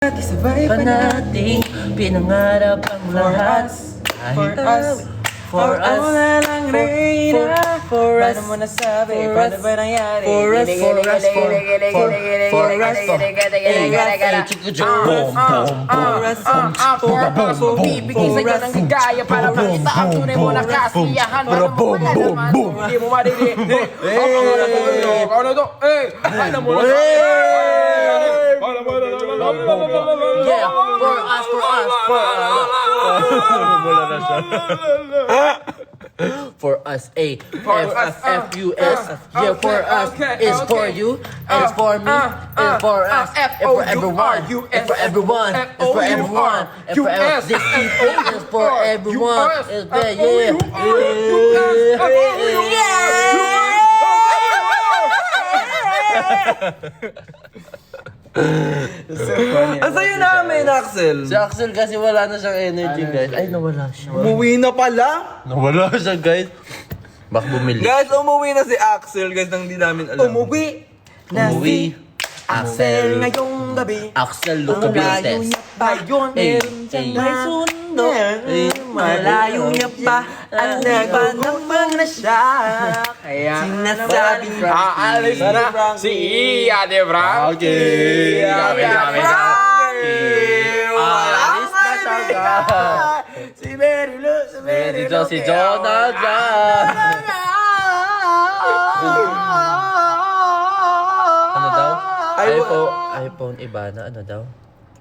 dati sabay pa nating pinangarap ang lahat. For us, for us, wala lang reyna. For us, paano mo nasabi? Paano ba nangyari? For us, for us, for us, bibigay sa'yo ng higaya para makita ang tunay mo na kasiyahan. Wala mo wala naman, hindi mo maririnig. Ano to? Paano mo nasabi? Yeah, for us, for us, for us. Wala na siya. For us, A, F, U, S. Yeah, for us is for you, and it's for me, and for us, and for everyone, and for everyone, and for everyone, and for everyone. This people is for everyone. Is there, So funny. Asa yun namin, Axel? Si Axel kasi wala na siyang energy, guys. Ay, nawala siya. Umuwi na pala? Nawala siya, guys. Baka bumili. Guys, umuwi na si Axel, guys, nang di namin alam. Umuwi na si Axel ngayong gabi. Axel, look at your test. Bayon, meron siyang may sundo. Malayo niya pa, at ba naman na siya. Kaya sinasabing aalis na si Ate Frankie. Ate Frankie. Aalis na siya, guys. Si Mary Lou, si Mary Lou. Si Jonathan. Ano daw? iPhone Ibana, ano daw?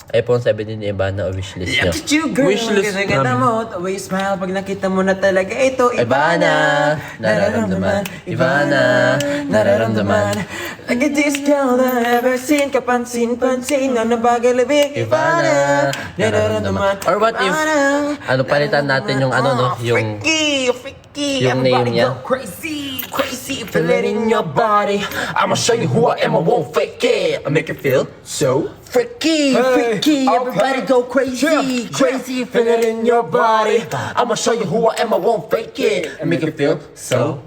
iPhone 17 Ibana o wishlist nyo? Look at you, girl. Wishlist kasi kita mo, always smile pag nakita mo na talaga ito. Ibana, nararamdaman. Ibana, nararamdaman. Like a this girl that I've ever seen. Kapansin-pansin na nabagalabing. Ibana, nararamdaman. Or what if, ano, palitan natin yung ano, no? Yung yung name niya. Crazy, crazy, feel it in your body. I'ma show you who I am, I won't fake it. I make it feel so freaky, freaky, everybody go crazy, crazy, feel it in your body. I'ma show you who I am, I won't fake it. I make it feel so.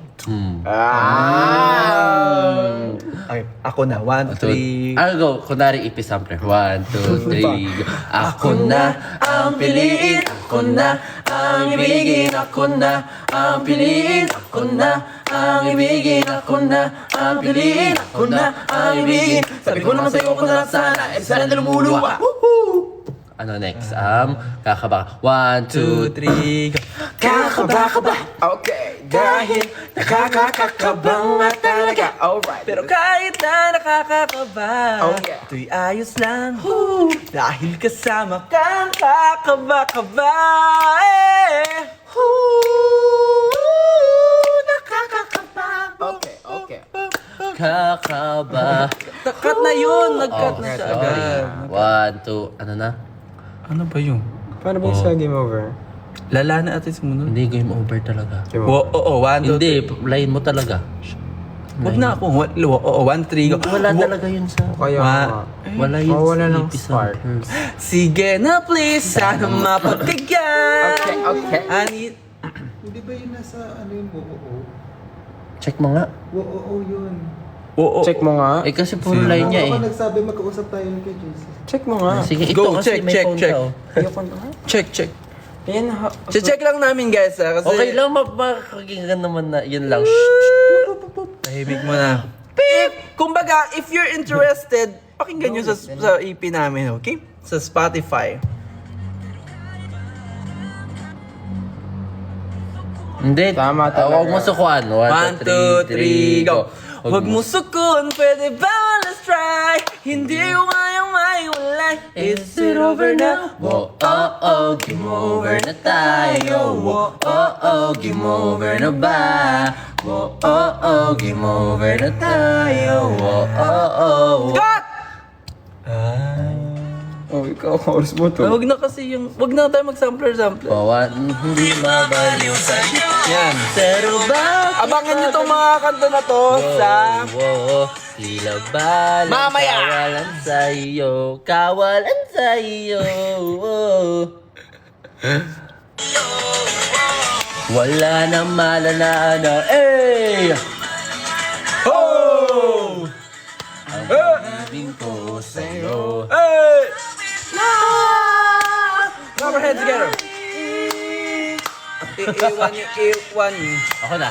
Okay, ako na. 1, 3. I'll go. Kunwari, ipisampler. 1, 2, 3, go. Ako na ang piliin. Ako na ang ibigin. Ako na ang piliin. Ako na ang ibigin. Ako na ang piliin. Ako na ang ibigin. Sabi ko naman sa'yo kung na lang sana, sana na lumuluwa. Ano next? Kakaba. 1, 2, 3, go. Kakaba. Okay, dahil nakakakakaba nga talaga. Alright. Pero kahit na nakakakaba, Oh, yeah. ito'y ayos lang. Dahil kasama kang kakaba-kaba. Nakakakaba. Okay. Kakaba. Nakat na yun. Nag-cut na siya agad. 1, 2, ano na? Ano ba yun? Paano ba yung sa game over? Lala na atin sumunod. Hindi, game over talaga. Oo, 1, 2, Hindi, line mo talaga. Huwag na ako. Oo, 1, 3, go. Wala talaga yun sa... Kaya Wala yun wala sa ng episode. spark. Sige na please, sana mapagkagyan. Okay. Ani, Hindi ba yun nasa ano yung oo? Check mo nga. Oo yun. oo. Check mo nga. Eh kasi puro line niya eh. Ako nagsabi magkausap tayo ng kay Jesus. Check mo nga. Sige, ito Go, kasi check, may check, phone check. ka, oh. Ayoko na. Check. Ayan ha. Check lang namin guys kasi... Okay lang, makakinggan naman na. Yun lang. Tahimik mo na. Kumbaga, if you're interested, pakinggan nyo sa EP namin, okay? Sa Spotify. Hindi. Tama talaga. Huwag mo sukuan. 1, 2, 3, go! Huwag mo sukun, pwede ba let's try? Hindi ko kayang maiwalay. Is it over now? Whoa, oh, game over na tayo. Whoa, oh, game over na ba? Whoa, oh, game over na tayo. Whoa, oh. Cut! Oh, ikaw, oras mo to. Huwag na kasi yung... Huwag na tayo mag-sampler-sampler. Bawan, hindi mabaliw sa'yo. Yan. Pero ba? Abangan nyo itong mga kanta na to sa... Whoa, tila ba lang Mamaya! kawalan sa'yo. Kawalan sa'yo. Wala na malalaana. Eh! Oh! Ang pag-ibig ko sa'yo. Hey! iwan. Ako na.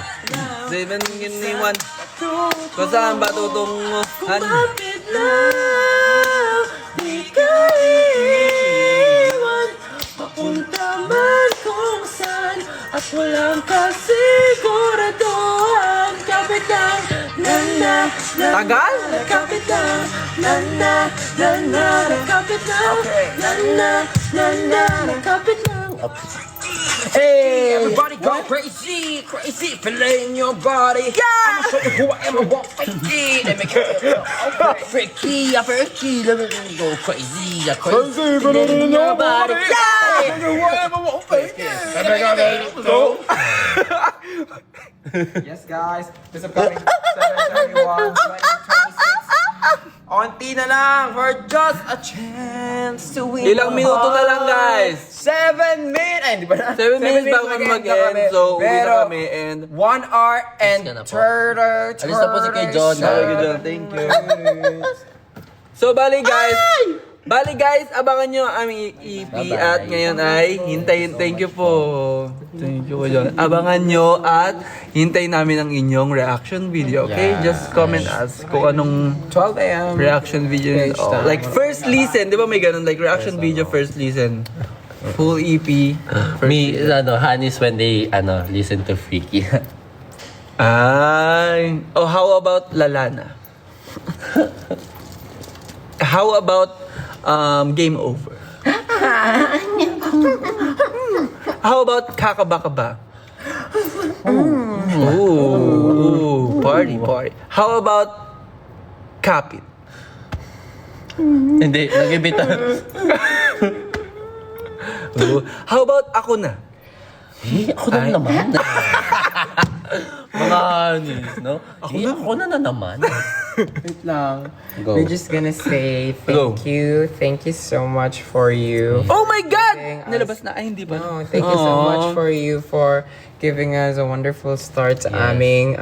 7 yun ni 1. Kung saan ba tutunguhan? Kumapit lang, di ka iiwan. Papunta man kung saan, at walang kasiguraduhan. Kapit lang, na, Tagal? kapit lang, na, kapit lang, na, kapit lang. Hey, everybody go crazy, crazy, feeling your body. I'ma show you who I am, I won't fake it. Let me get it. Freaky, let me go crazy, crazy, feeling your body. Yes, guys. This upcoming 7/31, 2026. Onti na lang for just a chance to win. Ilang minuto na lang, guys. 7 minutes. Ay, hindi ba na? 7 minutes bago mag-end mag-end. na kami. So, uwi Pero, na kami and... 1 hour and Alis ka na po. 30. Alis na po si Kuya John. Thank you. So, bali guys, abangan nyo ang aming EP Bye-bye. at ngayon ay hintayin, thank you po. Thank you, John. Abangan nyo at hintayin namin ang inyong reaction video, okay? Yeah. Just comment us kung anong 12 a.m. reaction video. Page time. Like, first listen, di ba may ganun? Like, reaction video, first listen. Full EP. Me, Hanis when they, listen to Freaky. Ay. Oh, how about Lalana? How about Game Over? How about Kakabakaba? Ooh, party. How about Kapit? Hindi, nag-ibita. Ooh, how about Ako Na? Ako na naman. Mga Hanis, no? Ako na naman. Wait lang. Go. We're just gonna say Go. thank you. Thank you so much for you. Oh my God! Giving us- Nilabas na. Ay, hindi ba? No, thank you so much for you for giving us a wonderful start sa aming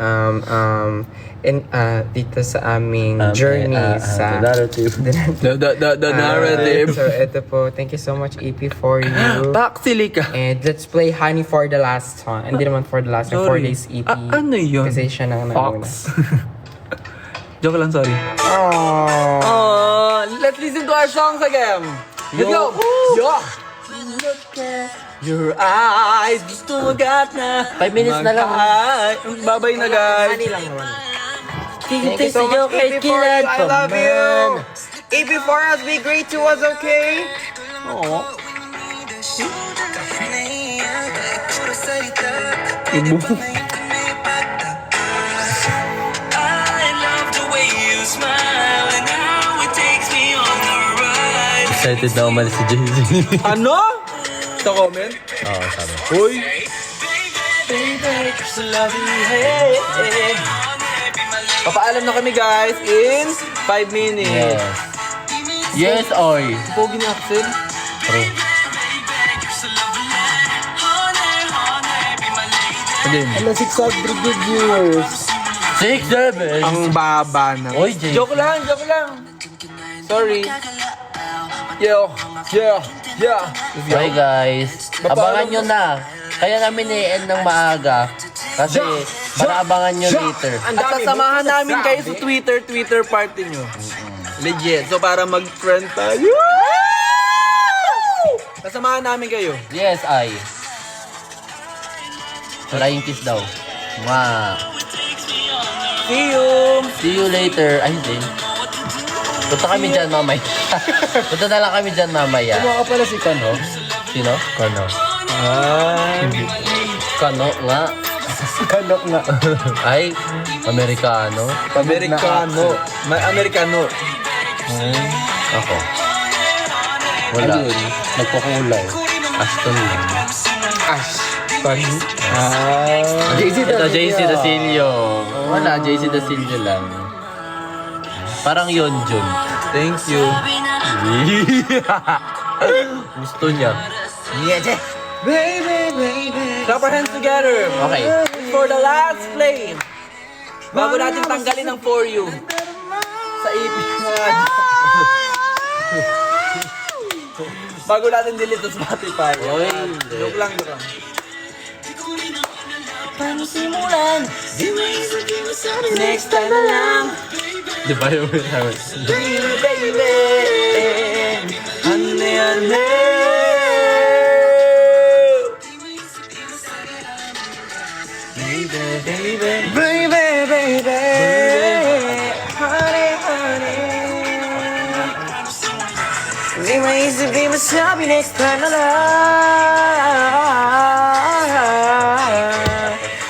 dito sa aming journey sa The narrative. So ito po, thank you so much EP for you. Paksilika. And let's play Honey for the last time. Hindi naman for the last time, 4 days EP. Ano yun? Kasi siya nang nauna. Fox. Joke lang, sorry. Oh. Oh, let's listen to our songs again. Let's go. Yo. Look at your eyes. Gusto magat na. 5 minutes na lang. Babay na, guys. Honey lang naman. Thank you so much, EP for you. I love you. EP for us, be great to us, okay? Excited na umalis si Jay-Z. Ano? Sa comment? Oo, sabi. Uy. Papaalam na kami, guys, in 5 minutes. Yes. Yes, oy. Pogi ni Axel. True. Again. Ala, 600 good viewers. 6, 7. Ang baba na. Oy, Jay. Joke lang. Sorry. Yeah. Bye guys. Abangan nyo na. Kaya namin i-end ng maaga. Kasi abangan nyo later. At sasamahan namin kayo sa Twitter party nyo. Legit. So para mag-friend tayo. Sasamahan namin kayo. Yes, I. Flying kiss daw. See you later. Ay, hindi. Punta kami dyan mamaya. Punta na lang kami dyan mamaya. Ano ka pala si Kano? Sino? Kano. Kano nga. Kano nga. Ay, Amerikano. Amerikano. Ako. Wala. Nagpakulay. Aston lang. JC Ito, JC Dasilio. Wala, JC Dasilio lang. Parang yun, Jun. Thank you. Gusto niya. Clap our hands together. Okay. For the last flame. Bago natin tanggalin ang For You. Sa EP. Bago natin delete sa Spotify. Oy. Joke lang. paano simulan? Di maisip di masabi, next time na lang. Di ba yung Baby, baby, ane, ane. Baby, baby, honey, honey. Di maisip, di masabi, next time na lang.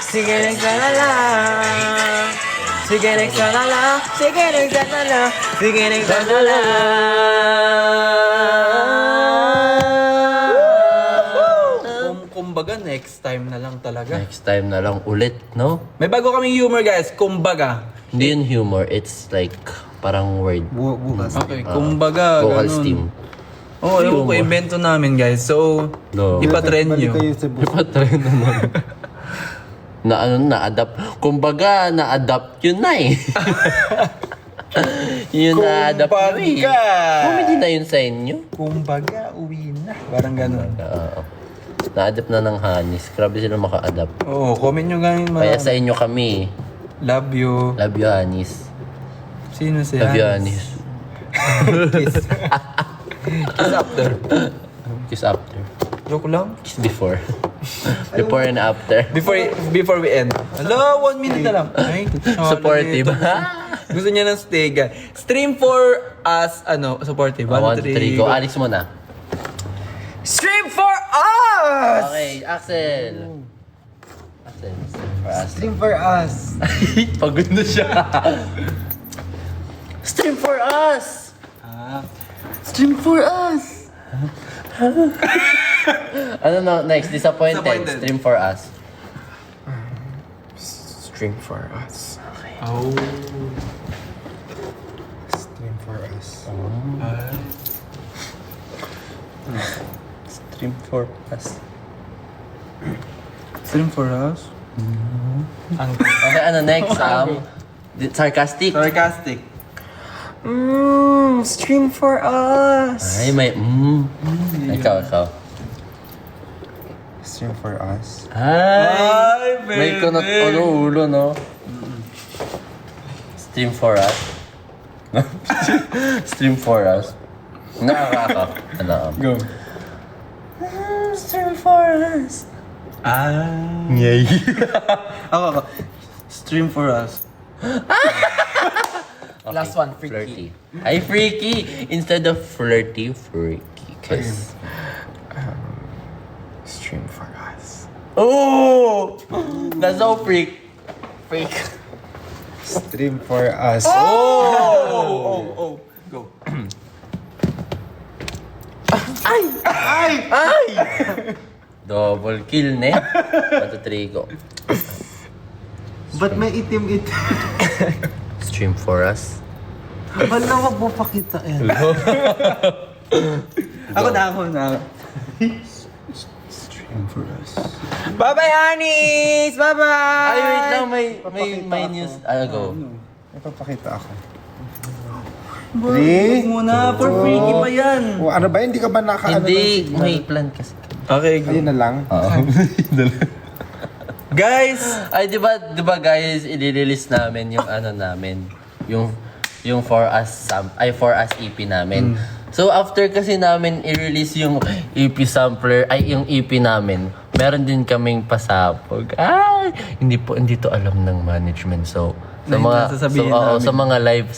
Sige, next time na lang. Sige, next time na lang. Sige, next time na lang. Sige, next time na lang. Kumbaga, next time na lang talaga. Next time na lang ulit, no? May bago kaming humor, guys. Kumbaga. Hindi yun humor, it's like parang word. Bukas. Okay, kumbaga, Vocal ganun. steam. Oo, oh, ko, invento namin, guys. So, No. ipatrend Balik nyo. kayo sa bus. Patry na naman. Na-adapt. Kumbaga, na-adapt yun na eh. Yun na-adapt nyo eh. Comedy na yun sa inyo. Kumbaga, uwi na. Parang ganun. Oo. Na-adapt na ng Hanis. Grabe sila maka-adapt. Oo, comment nyo ganyan mga. Kaya sa inyo kami. Love you. Love you, Hanis. Sino si Love you, Hans? Hanis. Kiss after. Kiss after. Joke lang. Kiss before. Before and after. Before we end. Hello, 1 minute na lang. Ay, Supportive. Gusto niya ng stay, guys. Stream for us, supportive. 1, 2, 3, go. Alex muna. Stream for us! Okay, Axel. Axel, for us. Stream for us. Pagod na siya. Stream for us! Stream for us. Ano no, next? Disappointed. Disappointed. Stream for us. Stream for us. Oh. Stream for us. Stream for us. Stream for us? Okay, ano next? Sarcastic. Sarcastic. Stream for us. Ay, may Ikaw. Stream for us. Ay! baby! May kunot ulo, no? Stream for us. Stream for us. Nakaka. Go. Stream for us. Yay. Ako. Stream for us. Last one, freaky. Ay, freaky! Instead of flirty, freaky. Cause... Stream for us. Oh! That's so freak. Freak. Stream for us. Oh! Go. Double kill, ne? 1, 2, 3, go. Ba't may itim-itim? Stream for us. Wala, wag mo pakita yan. Ako na. Stream for us. Bye-bye, honeys! Bye-bye! Ay, wait lang. May news. Go. May papakita ako. Huwag 3. muna, for freaky pa yan. O, ano ba? Hindi ka ba nakaano? Hindi. May plan kasi. Okay, Ayun na lang. Guys! Ay, di ba guys, i-release namin yung namin. Yung for us EP namin. So after kasi namin i-release yung EP sampler, yung EP namin, meron din kaming pasabog. Ay, hindi to alam ng management. So sa mga live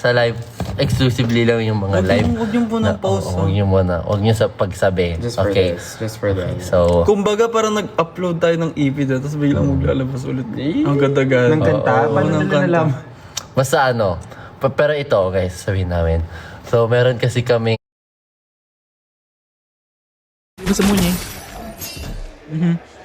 exclusively lang yung mga live. Huwag yung po ng post. Huwag niyo sa pagsabi. Okay. Just for this. So Kumbaga parang nag-upload tayo ng EP doon, tapos biglang maglalabas ulit. Ang ganda-ganda. Ng kanta? Paano ng nila kanta. nalaman? basta pero ito guys, sabihin namin. So meron kasi kaming Gusto mo niya?